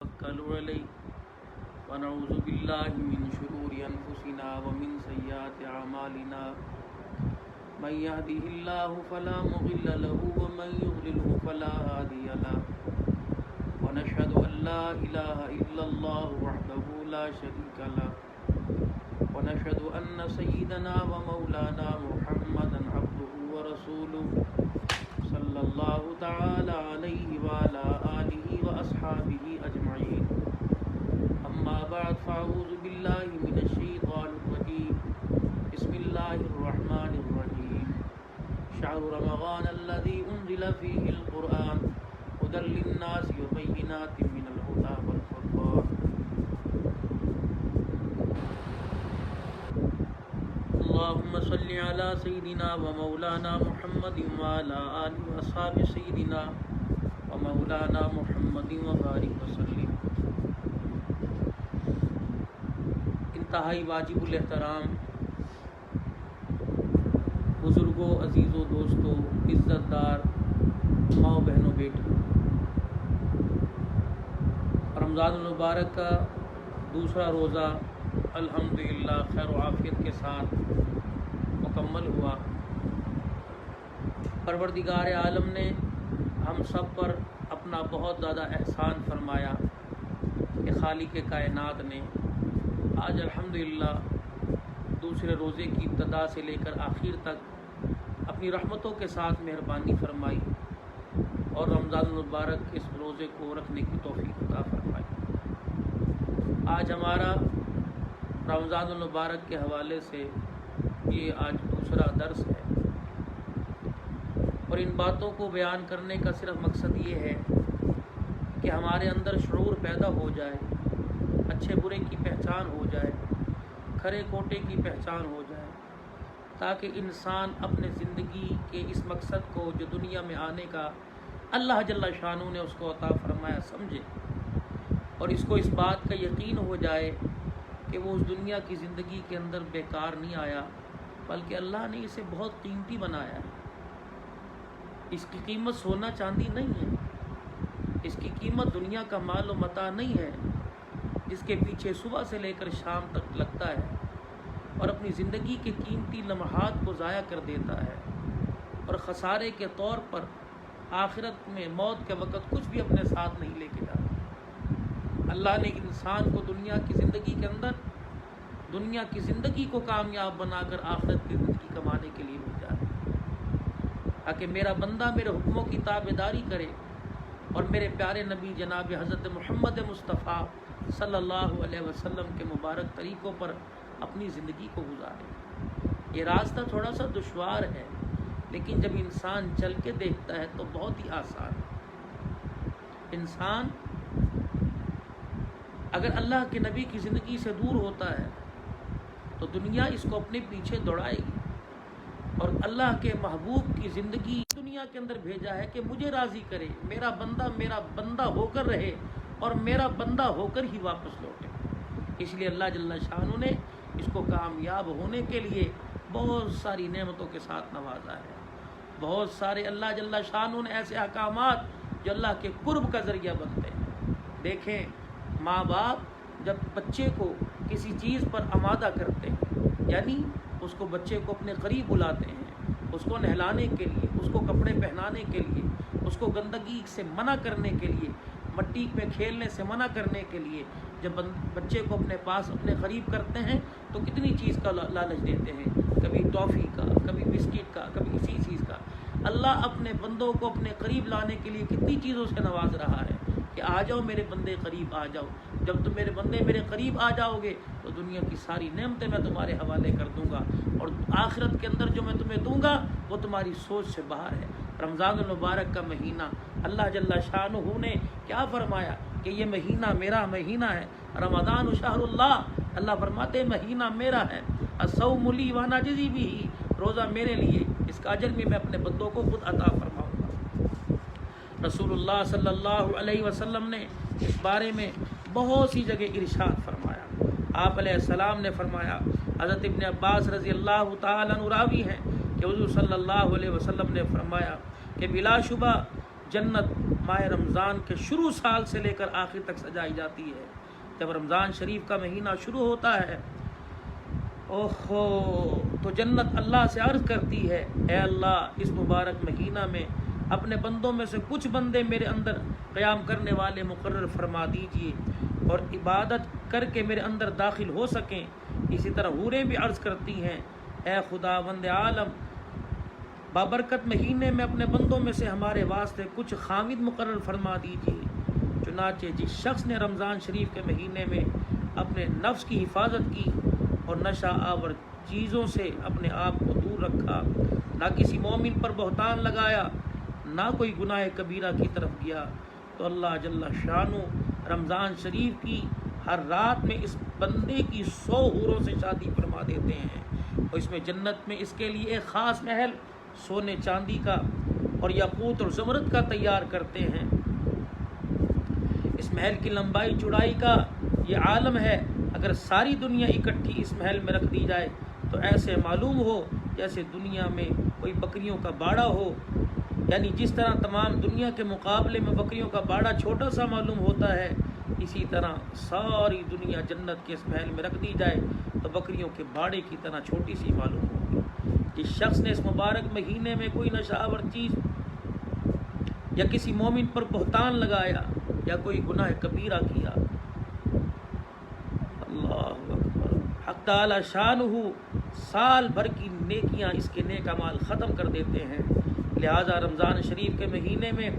توكلوا عليه ونعوذ بالله من شرور أنفسنا ومن سيئات أعمالنا من يهده الله فلا مضل له ومن يضلله فلا هادي له ونشهد أن لا إله إلا الله وحده لا شريك له ونشهد أن سيدنا ومولانا محمدا عبده ورسوله صلى الله تعالى عليه وعلى آله وأصحابه أجمعين أما بعد فأعوذ بالله من الشيطان الرجيم بسم الله الرحمن الرحيم شهر رمضان الذي أنزل فيه القرآن هدى للناس وبينات من الهدى والفرقان اللهم صل على سيدنا ومولانا محمد وعلى آله وأصحاب سيدنا ومولانا محمد وبارك وسلم۔ انتہائی واجب الاحترام بزرگوں، عزیزوں، دوستوں، عزت دار ماؤں، بہنوں، بیٹیوں، رمضان المبارک کا دوسرا روزہ الحمدللہ خیر و عافیت کے ساتھ مکمل ہوا۔ پروردگار عالم نے ہم سب پر اپنا بہت زیادہ احسان فرمایا کہ خالق کائنات نے آج الحمدللہ دوسرے روزے کی ابتدا سے لے کر آخر تک اپنی رحمتوں کے ساتھ مہربانی فرمائی اور رمضان المبارک اس روزے کو رکھنے کی توفیق عطا فرمائی۔ آج ہمارا رمضان المبارک کے حوالے سے یہ آج دوسرا درس ہے، اور ان باتوں کو بیان کرنے کا صرف مقصد یہ ہے کہ ہمارے اندر شعور پیدا ہو جائے، اچھے برے کی پہچان ہو جائے، کھرے کھوٹے کی پہچان ہو جائے، تاکہ انسان اپنے زندگی کے اس مقصد کو جو دنیا میں آنے کا اللہ جل شانہ نے اس کو عطا فرمایا سمجھے، اور اس کو اس بات کا یقین ہو جائے کہ وہ اس دنیا کی زندگی کے اندر بیکار نہیں آیا، بلکہ اللہ نے اسے بہت قیمتی بنایا ہے۔ اس کی قیمت سونا چاندی نہیں ہے، اس کی قیمت دنیا کا مال و متاع نہیں ہے جس کے پیچھے صبح سے لے کر شام تک لگتا ہے اور اپنی زندگی کے قیمتی لمحات کو ضائع کر دیتا ہے، اور خسارے کے طور پر آخرت میں موت کے وقت کچھ بھی اپنے ساتھ نہیں لے کے جاتا۔ اللہ نے انسان کو دنیا کی زندگی کے اندر دنیا کی زندگی کو کامیاب بنا کر آخرت کی زندگی کمانے کے لیے بھیجا ہے، تاکہ میرا بندہ میرے حکموں کی تابعداری کرے اور میرے پیارے نبی جناب حضرت محمد مصطفیٰ صلی اللہ علیہ وسلم کے مبارک طریقوں پر اپنی زندگی کو گزارے۔ یہ راستہ تھوڑا سا دشوار ہے، لیکن جب انسان چل کے دیکھتا ہے تو بہت ہی آسان ہے۔ انسان اگر اللہ کے نبی کی زندگی سے دور ہوتا ہے تو دنیا اس کو اپنے پیچھے دوڑائے گی، اور اللہ کے محبوب کی زندگی دنیا کے اندر بھیجا ہے کہ مجھے راضی کرے، میرا بندہ ہو کر رہے اور میرا بندہ ہو کر ہی واپس لوٹے۔ اس لیے اللہ جل شانہ نے اس کو کامیاب ہونے کے لیے بہت ساری نعمتوں کے ساتھ نوازا ہے۔ بہت سارے اللہ جل شانہ نے ایسے احکامات جو اللہ کے قرب کا ذریعہ بنتے ہیں۔ دیکھیں، ماں باپ جب بچے کو کسی چیز پر آمادہ کرتے ہیں، یعنی اس کو بچے کو اپنے قریب بلاتے ہیں، اس کو نہلانے کے لیے، اس کو کپڑے پہنانے کے لیے، اس کو گندگی سے منع کرنے کے لیے، مٹی میں کھیلنے سے منع کرنے کے لیے جب بچے کو اپنے پاس اپنے قریب کرتے ہیں تو کتنی چیز کا لالچ دیتے ہیں، کبھی ٹافی کا، کبھی بسکٹ کا، کبھی اسی چیز کا۔ اللہ اپنے بندوں کو اپنے قریب لانے کے لیے کتنی چیزوں سے نواز رہا ہے کہ آ جاؤ میرے بندے قریب آ جاؤ۔ جب تم میرے بندے میرے قریب آ جاؤ گے تو دنیا کی ساری نعمتیں میں تمہارے حوالے کر دوں گا، اور آخرت کے اندر جو میں تمہیں دوں گا وہ تمہاری سوچ سے باہر ہے۔ رمضان المبارک کا مہینہ اللہ جل شانہ نے کیا فرمایا کہ یہ مہینہ میرا مہینہ ہے، رمضان شہر اللہ۔ اللہ فرماتے مہینہ میرا ہے، الصوم لی وانا اجزی بہ، روزہ میرے لیے، اس کا اجر بھی میں اپنے بندوں کو خود عطا فرماؤں گا۔ رسول اللہ صلی اللہ علیہ وسلم نے اس بارے میں بہت سی جگہ ارشاد فرمایا۔ آپ علیہ السلام نے فرمایا، حضرت ابن عباس رضی اللہ تعالیٰ عنہ راوی ہیں کہ حضور صلی اللہ علیہ وسلم نے فرمایا کہ بلا شبہ جنت ماہ رمضان کے شروع سال سے لے کر آخر تک سجائی جاتی ہے۔ جب رمضان شریف کا مہینہ شروع ہوتا ہے اوہو تو جنت اللہ سے عرض کرتی ہے اے اللہ اس مبارک مہینہ میں اپنے بندوں میں سے کچھ بندے میرے اندر قیام کرنے والے مقرر فرما دیجئے اور عبادت کر کے میرے اندر داخل ہو سکیں۔ اسی طرح حوریں بھی عرض کرتی ہیں اے خداوند عالم بابرکت مہینے میں اپنے بندوں میں سے ہمارے واسطے کچھ خامد مقرر فرما دیجئے۔ چنانچہ جس شخص نے رمضان شریف کے مہینے میں اپنے نفس کی حفاظت کی اور نشہ آور چیزوں سے اپنے آپ کو دور رکھا، نہ کسی مومن پر بہتان لگایا، نہ کوئی گناہ کبیرہ کی طرف گیا، تو اللہ جل شانہ رمضان شریف کی ہر رات میں اس بندے کی 100 حوروں سے شادی فرما دیتے ہیں اور اس میں جنت میں اس کے لیے ایک خاص محل سونے چاندی کا اور یاقوت اور زمرد کا تیار کرتے ہیں۔ اس محل کی لمبائی چوڑائی کا یہ عالم ہے، اگر ساری دنیا اکٹھی اس محل میں رکھ دی جائے تو ایسے معلوم ہو جیسے دنیا میں کوئی بکریوں کا باڑہ ہو، یعنی جس طرح تمام دنیا کے مقابلے میں بکریوں کا باڑہ چھوٹا سا معلوم ہوتا ہے، اسی طرح ساری دنیا جنت کے اس محل میں رکھ دی جائے تو بکریوں کے باڑے کی طرح چھوٹی سی معلوم ہوگی۔ جس شخص نے اس مبارک مہینے میں کوئی نشہ آور چیز یا کسی مومن پر بہتان لگایا یا کوئی گناہ کبیرہ کیا، اللہ اکبر، حق تعالی شانہ سال بھر کی نیکیاں اس کے نیک اعمال ختم کر دیتے ہیں۔ لہٰذا رمضان شریف کے مہینے میں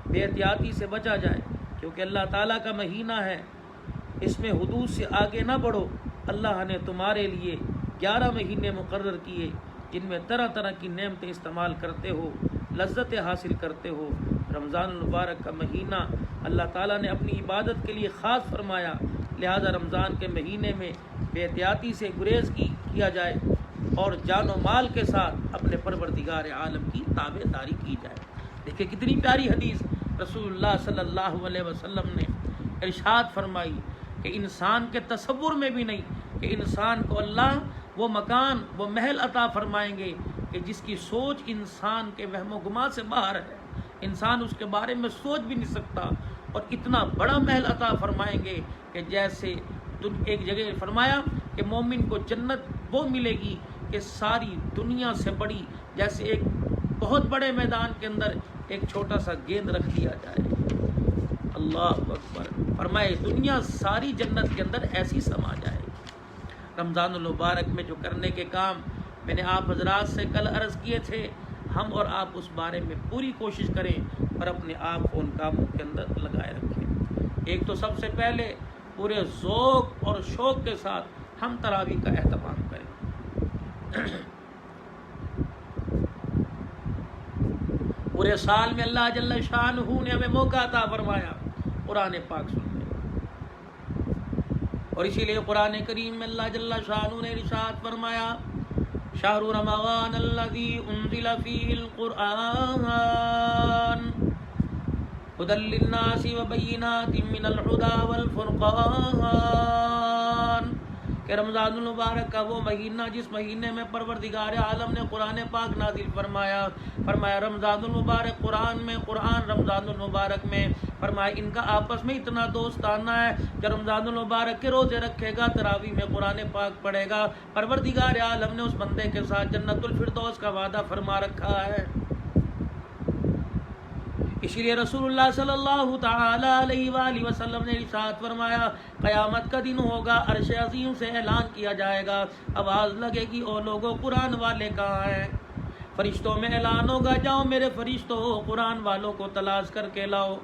بے احتیاطی سے بچا جائے، کیونکہ اللہ تعالیٰ کا مہینہ ہے، اس میں حدود سے آگے نہ بڑھو۔ اللہ نے تمہارے لیے 11 مہینے مقرر کیے جن میں طرح طرح کی نعمتیں استعمال کرتے ہو، لذتیں حاصل کرتے ہو۔ رمضان المبارک کا مہینہ اللہ تعالیٰ نے اپنی عبادت کے لیے خاص فرمایا، لہذا رمضان کے مہینے میں بے احتیاطی سے گریز کیا جائے اور جان و مال کے ساتھ اپنے پروردگار عالم کی تابع داری کی جائے۔ دیکھیں کتنی پیاری حدیث رسول اللہ صلی اللہ علیہ وسلم نے ارشاد فرمائی کہ انسان کے تصور میں بھی نہیں کہ انسان کو اللہ وہ مکان وہ محل عطا فرمائیں گے کہ جس کی سوچ انسان کے وہم و گمان سے باہر ہے، انسان اس کے بارے میں سوچ بھی نہیں سکتا، اور اتنا بڑا محل عطا فرمائیں گے کہ جیسے ایک جگہ فرمایا کہ مومن کو جنت وہ ملے گی کہ ساری دنیا سے بڑی، جیسے ایک بہت بڑے میدان کے اندر ایک چھوٹا سا گیند رکھ دیا جائے۔ اللہ اکبر، فرمائے دنیا ساری جنت کے اندر ایسی سما جائے۔ رمضان المبارک میں جو کرنے کے کام میں نے آپ حضرات سے کل عرض کیے تھے، ہم اور آپ اس بارے میں پوری کوشش کریں اور اپنے آپ کو ان کاموں کے اندر لگائے رکھیں۔ ایک تو سب سے پہلے پورے ذوق اور شوق کے ساتھ ہم تراویح کا اہتمام کریں۔ پورے سال میں اللہ جل شانہ نے ہمیں موقع عطا فرمایا قرآن پاک سننے کا، اور اسی لیے قرآن کریم میں اللہ جل شانہ نے ارشاد فرمایا شہر رمضان الذی انزل فیہ القرآن ہدی للناس وبینات من الہدی والفرقان، کہ رمضان المبارک کا وہ مہینہ جس مہینے میں پروردگار عالم نے قرآن پاک نازل فرمایا رمضان المبارک قرآن میں، قرآن رمضان المبارک میں، فرمایا ان کا آپس میں اتنا دوستانہ ہے کہ رمضان المبارک کے روزے رکھے گا، تراویح میں قرآن پاک پڑھے گا، پروردگار عالم نے اس بندے کے ساتھ جنت الفردوس کا وعدہ فرما رکھا ہے۔ اسی لیے رسول اللہ صلی اللہ تعالی علیہ وآلہ وسلم نے ارشاد فرمایا قیامت کا دن ہوگا، عرش عظیم سے اعلان کیا جائے گا، آواز لگے گی او لوگو قرآن والے کہاں ہیں؟ فرشتوں میں اعلان ہوگا جاؤ میرے فرشتوں قرآن والوں کو تلاش کر کے لاؤ۔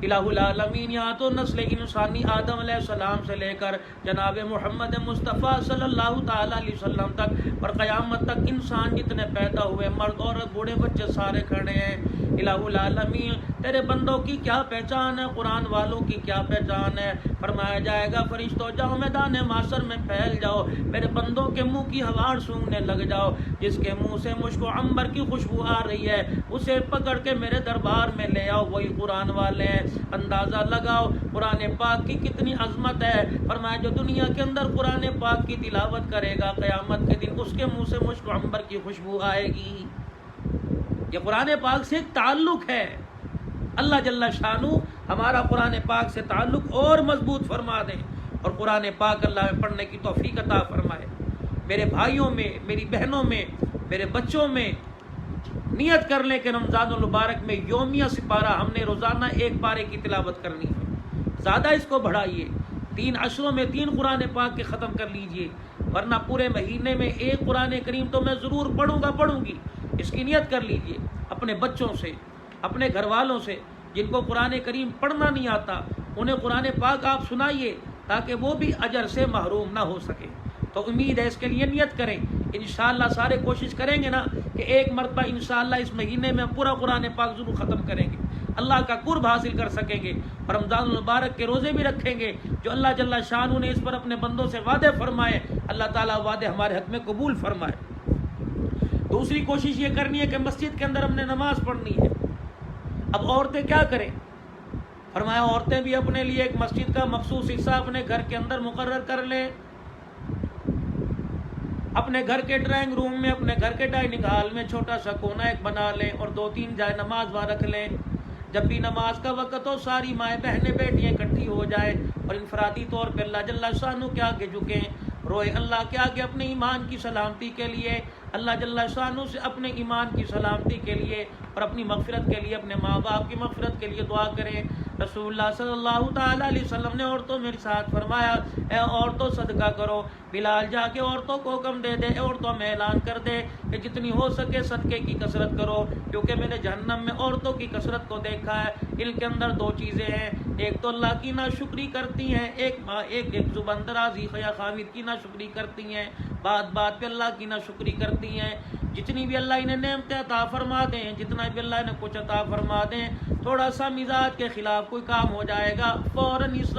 الہ العالمین یہاں تو نسل انسانی آدم علیہ السلام سے لے کر جناب محمد مصطفیٰ صلی اللہ تعالی علیہ وسلم تک اور قیامت تک انسان جتنے پیدا ہوئے، مرد عورت بوڑھے بچے سارے کھڑے ہیں۔ الہ العالمین تیرے بندوں کی کیا پہچان ہے، قرآن والوں کی کیا پہچان ہے؟ فرمایا جائے گا فرشتوں جاؤ میدان معاشر میں پھیل جاؤ، میرے بندوں کے منہ کی ہوا سونگنے لگ جاؤ، جس کے منہ سے مشک و عنبر کی خوشبو آ رہی ہے اسے پکڑ کے میرے دربار میں لے آؤ، وہی قرآن والے ہیں۔ اندازہ لگاؤ قرآن پاک کی کتنی عظمت ہے۔ فرمایا جو دنیا کے اندر قرآن پاک کی تلاوت کرے گا قیامت کے دن اس کے منہ سے مشک و عنبر کی خوشبو آئے گی۔ یہ قرآن پاک سے ایک تعلق ہے۔ اللہ جل شانو ہمارا قرآن پاک سے تعلق اور مضبوط فرما دیں اور قرآن پاک اللہ میں پڑھنے کی توفیق عطا فرمائے۔ میرے بھائیوں میں، میری بہنوں میں، میرے بچوں میں نیت کر لیں کہ رمضان المبارک میں یومیہ سپارہ ہم نے روزانہ ایک پارے کی تلاوت کرنی ہے۔ زیادہ اس کو بڑھائیے، 3 عشروں میں 3 قرآن پاک کے ختم کر لیجئے، ورنہ پورے مہینے میں ایک قرآن کریم تو میں ضرور پڑھوں گی۔ اس کی نیت کر لیجئے، اپنے بچوں سے، اپنے گھر والوں سے جن کو قرآن کریم پڑھنا نہیں آتا انہیں قرآن پاک آپ سنائیے تاکہ وہ بھی اجر سے محروم نہ ہو سکے۔ تو امید ہے اس کے لیے نیت کریں، انشاءاللہ سارے کوشش کریں گے نا کہ ایک مرتبہ انشاءاللہ اس مہینے میں پورا قرآن پاک ضرور ختم کریں گے، اللہ کا قرب حاصل کر سکیں گے اور رمضان المبارک کے روزے بھی رکھیں گے جو اللہ جل شانہ نے اس پر اپنے بندوں سے وعدے فرمائے، اللہ تعالیٰ وعدے ہمارے حق میں قبول فرمائے۔ دوسری کوشش یہ کرنی ہے کہ مسجد کے اندر ہم نے نماز پڑھنی ہے۔ اب عورتیں کیا کریں؟ فرمایا عورتیں بھی اپنے لیے ایک مسجد کا مخصوص حصہ اپنے گھر کے اندر مقرر کر لیں، اپنے گھر کے ڈرائنگ روم میں، اپنے گھر کے ڈائننگ ہال میں چھوٹا سا کونا ایک بنا لیں اور 2-3 جائے نماز وہاں رکھ لیں۔ جب بھی نماز کا وقت ہو ساری مائیں بہنیں بیٹیاں اکٹھی ہو جائیں اور انفرادی طور پہ اللہ جل شانہ کے آگے جھکیں، روئے اللہ کے آگے اپنے ایمان کی سلامتی کے لیے، اللہ جل شانہ سے اپنے ایمان کی سلامتی کے لیے اور اپنی مغفرت کے لیے، اپنے ماں باپ کی مغفرت کے لیے دعا کریں۔ رسول اللہ صلی اللہ تعالیٰ علیہ وسلم نے عورتوں میں ارشاد فرمایا، اے عورتوں صدقہ کرو۔ بلال جا کے عورتوں کو حکم دے دے، عورتوں میں اعلان کر دے کہ جتنی ہو سکے صدقے کی کثرت کرو، کیونکہ میں نے جہنم میں عورتوں کی کثرت کو دیکھا ہے، ان کے اندر 2 چیزیں ہیں، ایک تو اللہ کی ناشکری کرتی ہیں، ایک زبان درازی یا خامد کی ناشکری کرتی ہیں، بات پہ اللہ کی ناشکری کرتی ہیں۔ جتنی بھی اللہ انہیں نعمتیں عطا فرما دیں، جتنا بھی اللہ انہیں کچھ عطا فرما دیں، تھوڑا سا مزاج کے خلاف کوئی کام ہو جائے گا فوراً اس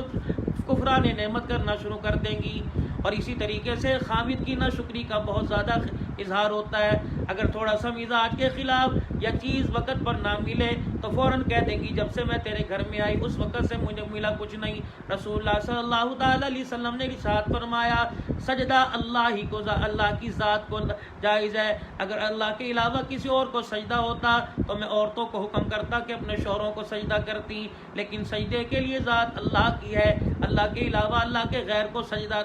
کفران نعمت کرنا شروع کر دیں گی۔ اور اسی طریقے سے خامد کی ناشکری کا بہت زیادہ اظہار ہوتا ہے، اگر تھوڑا سا مزاج کے خلاف یا چیز وقت پر نہ ملے تو فوراً کہہ دیں گی جب سے میں تیرے گھر میں آئی اس وقت سے مجھے ملا کچھ نہیں۔ رسول اللہ صلی اللہ تعالیٰ علیہ وسلم نے ارشاد فرمایا، سجدہ اللہ کی ذات کو جائز ہے، اگر اللہ کے علاوہ کسی اور کو سجدہ ہوتا تو میں عورتوں کو حکم کرتا کہ اپنے شوہروں کو سجدہ کرتی، لیکن سجدے کے لیے ذات اللہ کی ہے، اللہ کے علاوہ اللہ کے غیر کو سجدہ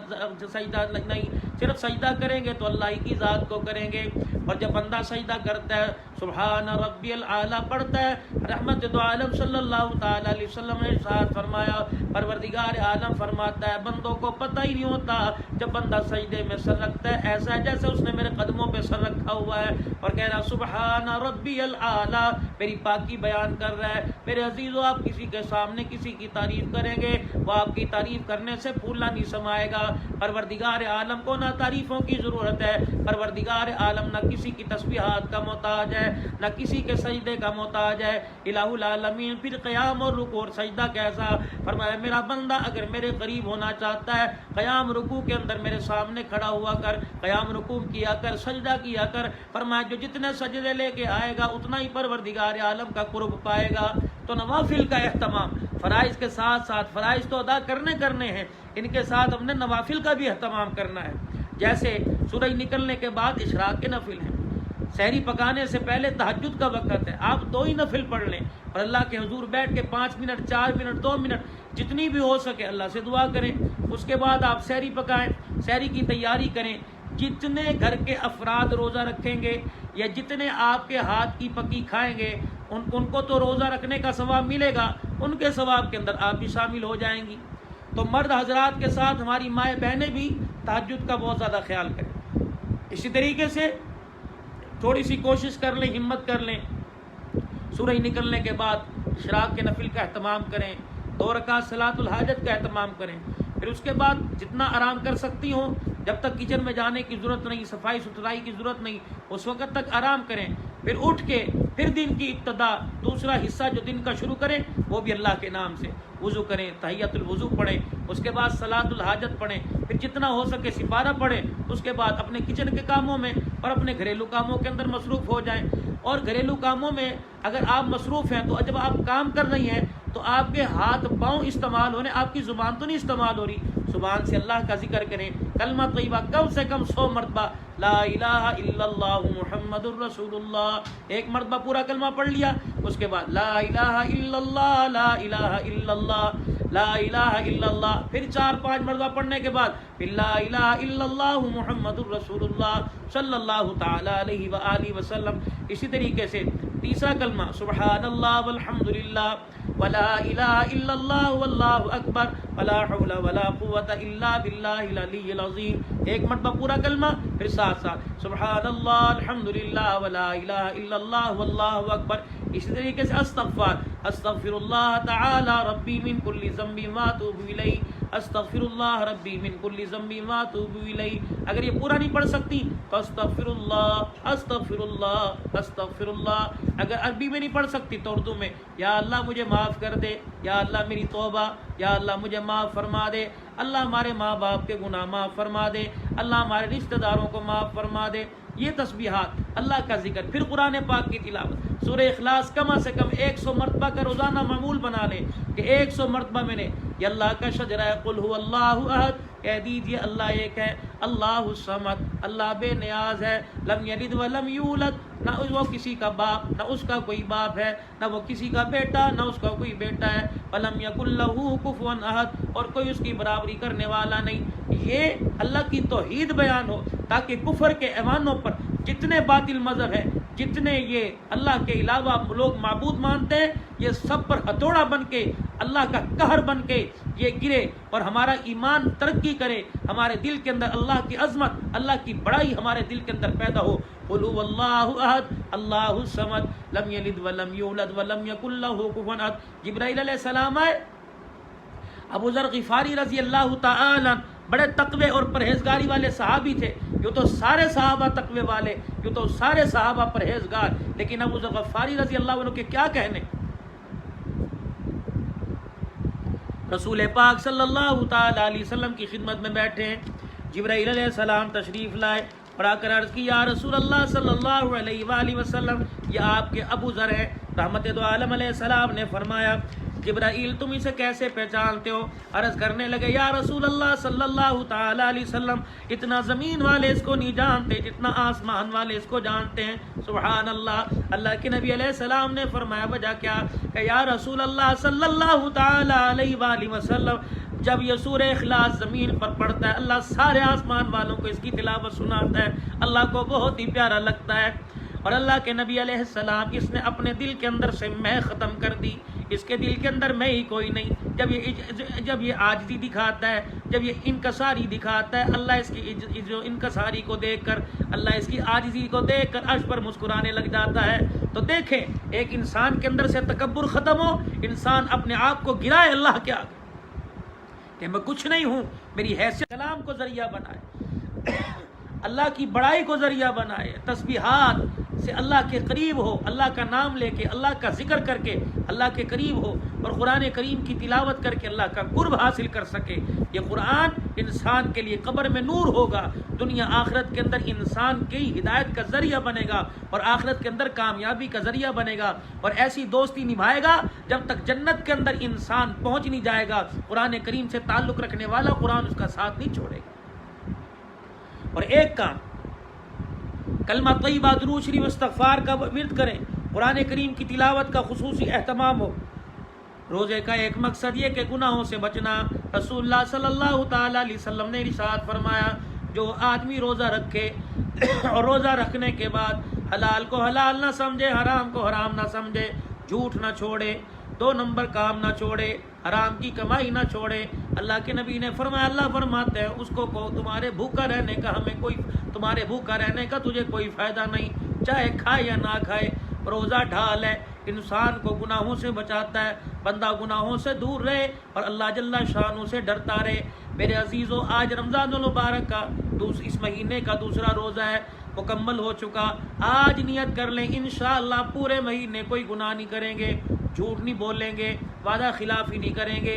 نہیں، صرف سجدہ کریں گے تو اللہ ہی کی ذات کو کریں گے۔ اور جب بندہ سجدہ کرتا ہے سبحان ربی الاعلیٰ پڑھتا ہے، رحمت دو عالم صلی اللہ تعالیٰ علیہ وسلم نے ارشاد فرمایا، پروردگار عالم فرماتا ہے بندوں کو پتہ ہی نہیں ہوتا جب بندہ سجدے میں سر رکھتا ہے ایسا ہے جیسے اس نے میرے قدموں پہ سر رکھا ہوا ہے اور کہہ رہا سبحان ربی الاعلیٰ، میری پاکی بیان کر رہا ہے۔ میرے عزیزو، آپ کسی کے سامنے کسی کی تعریف کریں گے وہ آپ کی تعریف کرنے سے پھولنا نہیں سمائے گا۔ پروردگار عالم کو نہ تعریفوں کی ضرورت ہے، پروردگار عالم نہ کسی کی تسبیحات کا محتاج ہے، نہ کسی کے سجدے کا محتاج ہے۔ الہ العالمین پھر قیام اور رکوع اور سجدہ کیسا؟ فرمایا میرا بندہ اگر میرے قریب ہونا چاہتا ہے قیام رکوع کے اندر میرے سامنے کھڑا ہوا کر، قیام رکوع کیا کر، سجدہ کیا کر۔ فرمایا جو جتنے سجدے لے کے آئے گا اتنا ہی پروردگار عالم کا قرب پائے گا۔ تو نوافل کا اہتمام، فرائض کے ساتھ ساتھ، فرائض تو ادا کرنے ہیں، ان کے ساتھ ہم نے نوافل کا بھی اہتمام کرنا ہے۔ جیسے سورج نکلنے کے بعد اشراق کے نفل ہیں، سحری پکانے سے پہلے تہجد کا وقت ہے، آپ 2 ہی نفل پڑھ لیں اور اللہ کے حضور بیٹھ کے 5 منٹ 4 منٹ 2 منٹ جتنی بھی ہو سکے اللہ سے دعا کریں۔ اس کے بعد آپ سحری پکائیں، سحری کی تیاری کریں۔ جتنے گھر کے افراد روزہ رکھیں گے یا جتنے آپ کے ہاتھ کی پکی کھائیں گے ان کو تو روزہ رکھنے کا ثواب ملے گا، ان کے ثواب کے اندر آپ بھی شامل ہو جائیں گی۔ تو مرد حضرات کے ساتھ ہماری مائیں بہنیں بھی تہجد کا بہت زیادہ خیال کریں۔ اسی طریقے سے تھوڑی سی کوشش کر لیں، ہمت کر لیں، سورج نکلنے کے بعد اشراق کے نفل کا اہتمام کریں، 2 رکعت صلاۃ الحاجت کا اہتمام کریں۔ پھر اس کے بعد جتنا آرام کر سکتی ہوں، جب تک کچن میں جانے کی ضرورت نہیں، صفائی ستھرائی کی ضرورت نہیں، اس وقت تک آرام کریں۔ پھر اٹھ کے پھر دن کی ابتدا دوسرا حصہ جو دن کا شروع کریں وہ بھی اللہ کے نام سے، وضو کریں، تحیۃ الوضو پڑھیں، اس کے بعد صلاۃ الحاجت پڑھیں، پھر جتنا ہو سکے سپارہ پڑھیں، اس کے بعد اپنے کچن کے کاموں میں اور اپنے گھریلو کاموں کے اندر مصروف ہو جائیں۔ اور گھریلو کاموں میں اگر آپ مصروف ہیں تو جب آپ کام کر رہی ہیں تو آپ کے ہاتھ پاؤں استعمال ہونے، آپ کی زبان تو نہیں استعمال ہو رہی، زبان سے اللہ کا ذکر کریں، کلمہ طیبہ کم سے کم 100 مرتبہ لا الہ الا اللہ محمد الرسول اللہ، ایک مرتبہ پورا کلمہ پڑھ لیا، اس کے بعد لا الہ الا اللہ لا الہ الا اللہ لا الہ الا اللہ، پھر 4-5 مرتبہ پڑھنے کے بعد پھر لا الہ الا اللہ محمد الرسول اللہ صلی اللہ تعالی علیہ وآلہ وسلم۔ اسی طریقے سے تیسرا کلمہ سبحان اللہ والحمد للہ ولا الہ الا اللہ واللہ اکبر ولا حول ولا قوۃ الا باللہ العلی العظیم، ایک مرتبہ پورا کلمہ، پھر ساتھ ساتھ سبحان اللہ الحمد للہ ولا الہ الا اللہ واللہ اکبر۔ اسی طریقے سے استغفر اللہ تعالی ربی من کل ذنب واتوب الیہ، استغفر اللہ ربی من کل ذنب واتوب الیہ۔ اگر یہ پورا نہیں پڑھ سکتی تو استغفر اللہ استغفر اللہ استغفر اللہ۔ اگر عربی میں نہیں پڑھ سکتی تو اردو میں یا اللہ مجھے معاف کر دے، یا اللہ میری توبہ، یا اللہ مجھے معاف فرما دے، اللہ ہمارے ماں باپ کے گناہ معاف فرما دے، اللہ ہمارے رشتہ داروں کو معاف فرما دے۔ یہ تسبیحات، اللہ کا ذکر، پھر قرآن پاک کی تلاوت، سورہ اخلاص کم از کم 100 مرتبہ کا روزانہ معمول بنا لیں کہ 100 مرتبہ میں نے یہ اللہ کا شجرہ قل هو اللہ احد، کہہ دیجئے اللہ ایک ہے، اللہ الصمد، اللہ بے نیاز ہے، لم یلد ولم یولد، نہ وہ کسی کا باپ، نہ اس کا کوئی باپ ہے، نہ وہ کسی کا بیٹا، نہ اس کا کوئی بیٹا ہے، ولم یکن لہ کفوا احد، اور کوئی اس کی برابری کرنے والا نہیں۔ یہ اللہ کی توحید بیان ہو تاکہ کفر کے ایوانوں پر جتنے باطل مذہب ہیں، جتنے یہ اللہ کے علاوہ لوگ معبود مانتے ہیں، یہ سب پر ہتھوڑا بن کے، اللہ کا قہر بن کے یہ گرے، اور ہمارا ایمان ترقی کرے، ہمارے دل کے اندر اللہ کی عظمت، اللہ کی بڑائی ہمارے دل کے اندر پیدا ہو۔ قل هو اللہ احد اللہ الصمد لم یلد ولم یولد ولم یکن لہ کفوا احد۔ جبرائیل علیہ السلام آئے، ابو ذر غفاری رضی اللہ تعالی عنہ بڑے تقوی اور پرہیزگاری والے صحابی تھے، یوں تو سارے صحابہ تقوی والے، یوں تو سارے صحابہ پرہیزگار، لیکن ابو ذر غفاری رضی اللہ عنہ کے کیا کہنے۔ رسول پاک صلی اللہ تعالی علیہ وسلم کی خدمت میں بیٹھے ہیں، جبرائیل علیہ السلام تشریف لائے، پڑھا کر عرض کی یا رسول اللہ صلی اللہ علیہ وآلہ وسلم، یہ آپ کے ابو ذر ہیں۔ رحمت دو عالم علیہ السلام نے فرمایا جبرائیل تم اسے کیسے پہچانتے ہو؟ عرض کرنے لگے یا رسول اللہ صلی اللہ تعالی علیہ وسلم، اتنا زمین والے اس کو نہیں جانتے جتنا آسمان والے اس کو جانتے ہیں۔ سبحان اللہ۔ اللہ کے نبی علیہ السلام نے فرمایا وجہ کیا؟ کہ یا رسول اللہ صلی اللہ تعالی علیہ وآلہ وسلم، جب یہ سورہ اخلاص زمین پر پڑھتا ہے، اللہ سارے آسمان والوں کو اس کی تلاوت سناتا ہے، اللہ کو بہت ہی پیارا لگتا ہے، اور اللہ کے نبی علیہ السلام اس نے اپنے دل کے اندر سے میں ختم کر دی، اس کے دل کے اندر میں ہی کوئی نہیں۔ جب یہ عاجزی دکھاتا ہے، جب یہ انکساری دکھاتا ہے، اللہ اس کی جو انکساری کو دیکھ کر، اللہ اس کی عاجزی کو دیکھ کر عرش پر مسکرانے لگ جاتا ہے۔ تو دیکھیں، ایک انسان کے اندر سے تکبر ختم ہو، انسان اپنے آپ کو گرائے اللہ کے آگے کہ میں کچھ نہیں ہوں، میری حیثیت کلام کو ذریعہ بنائے، اللہ کی بڑائی کو ذریعہ بنائے، تسبیحات سے اللہ کے قریب ہو، اللہ کا نام لے کے، اللہ کا ذکر کر کے اللہ کے قریب ہو، اور قرآن کریم کی تلاوت کر کے اللہ کا قرب حاصل کر سکے۔ یہ قرآن انسان کے لیے قبر میں نور ہوگا، دنیا آخرت کے اندر انسان کی ہدایت کا ذریعہ بنے گا، اور آخرت کے اندر کامیابی کا ذریعہ بنے گا، اور ایسی دوستی نبھائے گا جب تک جنت کے اندر انسان پہنچ نہیں جائے گا۔ قرآن کریم سے تعلق رکھنے والا قرآن اس کا ساتھ نہیں چھوڑے گا۔ اور ایک کام، کلمہ طیبہ، درود شریف، استغفار کا ورد کریں، قرآن کریم کی تلاوت کا خصوصی اہتمام ہو۔ روزے کا ایک مقصد یہ کہ گناہوں سے بچنا۔ رسول اللہ صلی اللہ تعالی علیہ وسلم نے ارشاد فرمایا جو آدمی روزہ رکھے اور روزہ رکھنے کے بعد حلال کو حلال نہ سمجھے، حرام کو حرام نہ سمجھے، جھوٹ نہ چھوڑے، 2 نمبر کام نہ چھوڑے، حرام کی کمائی نہ چھوڑے، اللہ کے نبی نے فرمایا، اللہ فرماتے ہیں اس کو تمہارے بھوکا رہنے کا تجھے کوئی فائدہ نہیں، چاہے کھائے یا نہ کھائے۔ روزہ ڈھال ہے، انسان کو گناہوں سے بچاتا ہے، بندہ گناہوں سے دور رہے اور اللہ جل شانہ سے ڈرتا رہے۔ میرے عزیزو، آج رمضان المبارک کا اس مہینے کا دوسرا روزہ ہے، مکمل ہو چکا۔ آج نیت کر لیں انشاءاللہ پورے مہینے کوئی گناہ نہیں کریں گے، جھوٹ نہیں بولیں گے، وعدہ خلافی نہیں کریں گے،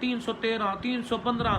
313, 315,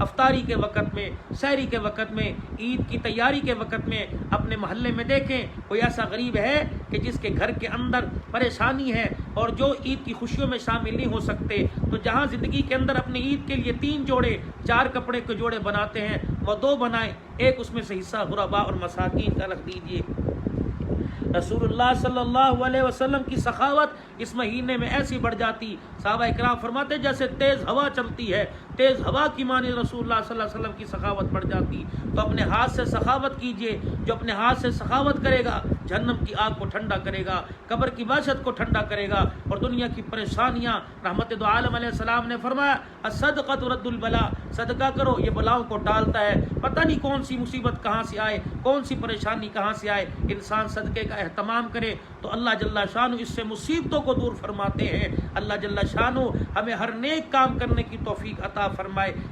افطاری کے وقت میں، سحری کے وقت میں، عید کی تیاری کے وقت میں اپنے محلے میں دیکھیں کوئی ایسا غریب ہے کہ جس کے گھر کے اندر پریشانی ہے اور جو عید کی خوشیوں میں شامل نہیں ہو سکتے، تو جہاں زندگی کے اندر اپنی عید کے لیے 3 جوڑے 4 کپڑے کے جوڑے بناتے ہیں وہ 2 بنائیں، ایک اس میں سے حصہ غرباء اور مساکین کا رکھ دیجیے۔ رسول اللہ صلی اللہ علیہ وسلم کی سخاوت اس مہینے میں ایسی بڑھ جاتی، صحابہ اکرام فرماتے جیسے تیز ہوا چلتی ہے، تیز ہوا کی معنی رسول اللہ صلی اللہ علیہ وسلم کی سخاوت بڑھ جاتی۔ تو اپنے ہاتھ سے سخاوت کیجئے، جو اپنے ہاتھ سے سخاوت کرے گا جہنم کی آگ کو ٹھنڈا کرے گا، قبر کی وحشت کو ٹھنڈا کرے گا اور دنیا کی پریشانیاں۔ رحمت دو عالم علیہ السلام نے فرمایا الصدقۃ رد البلا، صدقہ کرو یہ بلاؤں کو ٹالتا ہے۔ پتہ نہیں کون سی مصیبت کہاں سے آئے، کون سی پریشانی کہاں سے آئے، انسان صدقے کا اہتمام کرے تو اللہ جل شانہ اس سے مصیبتوں کو دور فرماتے ہیں۔ اللہ جل شانہ ہمیں ہر نیک کام کرنے کی توفیق عطا فرمائے۔